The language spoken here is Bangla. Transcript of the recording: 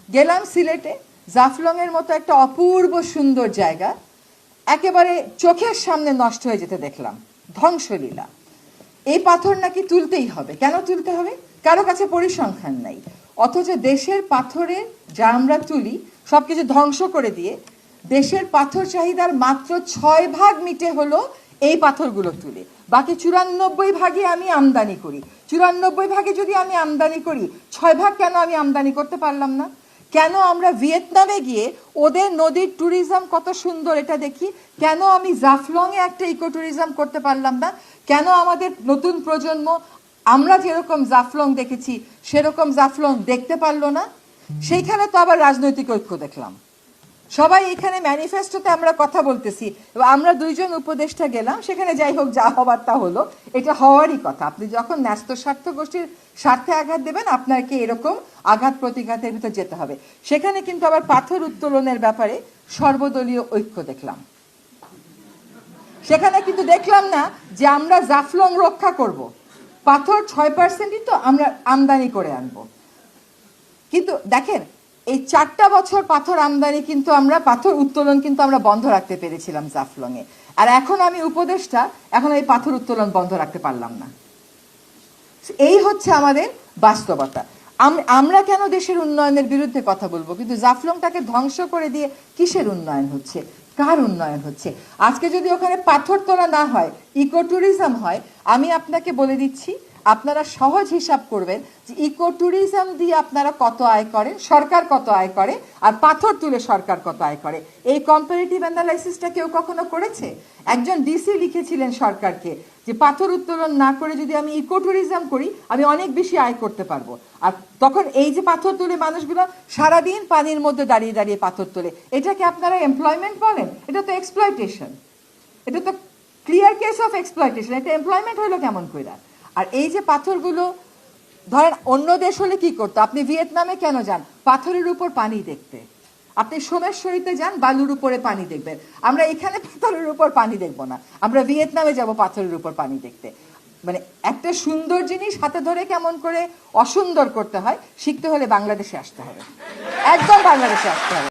গেলাম সিলেটে, জাফলং এর মতো একটা অপূর্ব সুন্দর জায়গা একেবারে চোখের সামনে নষ্ট হয়ে যেতে দেখলাম, ধ্বংসলীলা। এই পাথর নাকি তুলতেই হবে। কেন তুলতে হবে? কারো কাছে পরিসংখ্যান নাই। অথচ দেশের পাথরের যা আমরা তুলি সবকিছু ধ্বংস করে দিয়ে দেশের পাথর চাহিদার মাত্র 6 ভাগ মিটে হলো এই পাথরগুলো তুলে। বাকি 94 ভাগে আমি আমদানি করি। 94 ভাগে যদি আমি আমদানি করি, 6 ভাগ কেন আমি আমদানি করতে পারলাম না? কেন আমরা ভিয়েতনামে গিয়ে ওদের নদীর ট্যুরিজম কত সুন্দর এটা দেখি, কেন আমি জাফলংয়ে একটা ইকো ট্যুরিজম করতে পারলাম না? কেন আমাদের নতুন প্রজন্ম আমরা যেরকম জাফলং দেখেছি সেরকম জাফলং দেখতে পারলো না? সেইখানে তো আবার রাজনৈতিক ঐক্য দেখলাম। সবাই এখানে ম্যানিফেস্টোতে আমরা কথা বলতেছি, আমরা 2 জন উপদেষ্টা গেলাম সেখানে, যাই হোক যা হবার তা হলো, এটা হওয়ারই কথা। আপনি যখন ন্যস্ত স্বার্থ গোষ্ঠীর স্বার্থে আঘাত দেবেন আপনাকে এরকম আঘাত প্রতিঘাতের ভিতর যেতে হবে। সেখানে কিন্তু আবার পাথর উত্তোলনের ব্যাপারে সর্বদলীয় ঐক্য দেখলাম। সেখানে কিন্তু দেখলাম না যে আমরা জাফলং রক্ষা করব, পাথর 6%ই তো আমরা আমদানি করে আনবো। কিন্তু দেখেন এই 4টা বছর পাথর আমদানি কিন্তু আমরা পাথর উত্তোলন কিন্তু আমরা বন্ধ রাখতে পেরেছিলাম জাফলংয়ে, আর এখন আমি উপদেষ্টা, এখন এই পাথর উত্তোলন বন্ধ রাখতে পারলাম না। এই হচ্ছে আমাদের বাস্তবতা। আমরা কেন দেশের উন্নয়নের বিরুদ্ধে কথা বলবো, কিন্তু জাফলংটাকে ধ্বংস করে দিয়ে কিসের উন্নয়ন হচ্ছে, কার উন্নয়ন হচ্ছে? আজকে যদি ওখানে পাথর তোলা না হয়, ইকো ট্যুরিজম হয়, আমি আপনাকে বলে দিচ্ছি, আপনারা সহজ হিসাব করবেন যে ইকো ট্যুরিজম দিয়ে আপনারা কত আয় করেন, সরকার কত আয় করে, আর পাথর তুলে সরকার কত আয় করে। এই কম্পারেটিভ অ্যানালাইসিসটা কেউ কখনো করেছে? একজন ডিসি লিখেছিলেন সরকারকে যে পাথর উত্তোলন না করে যদি আমি ইকো ট্যুরিজম করি আমি অনেক বেশি আয় করতে পারবো। আর তখন এই যে পাথর তুলে মানুষগুলো সারাদিন পানির মধ্যে দাঁড়িয়ে দাঁড়িয়ে পাথর তোলে, এটাকে আপনারা এমপ্লয়মেন্ট বলেন? এটা তো এক্সপ্লয়টেশন, এটা তো ক্লিয়ার কেস অফ এক্সপ্লয়টেশন। এটা এমপ্লয়মেন্ট হলো কেমন করে? আর এই যে পাথরগুলো, ধরেন অন্য দেশ হলে কি করতো? আপনি ভিয়েতনামে কেন যান? পাথরের উপর পানি দেখতে। আপনি সোমেশ্বরীতে যান, বালুর উপরে পানি দেখবেন। আমরা এখানে পাথরের উপর পানি দেখবো না, আমরা ভিয়েতনামে যাব পাথরের উপর পানি দেখতে। মানে একটা সুন্দর জিনিস হাতে ধরে কেমন করে অসুন্দর করতে হয় শিখতে হলে বাংলাদেশে আসতে হবে, একদম বাংলাদেশে আসতে হবে।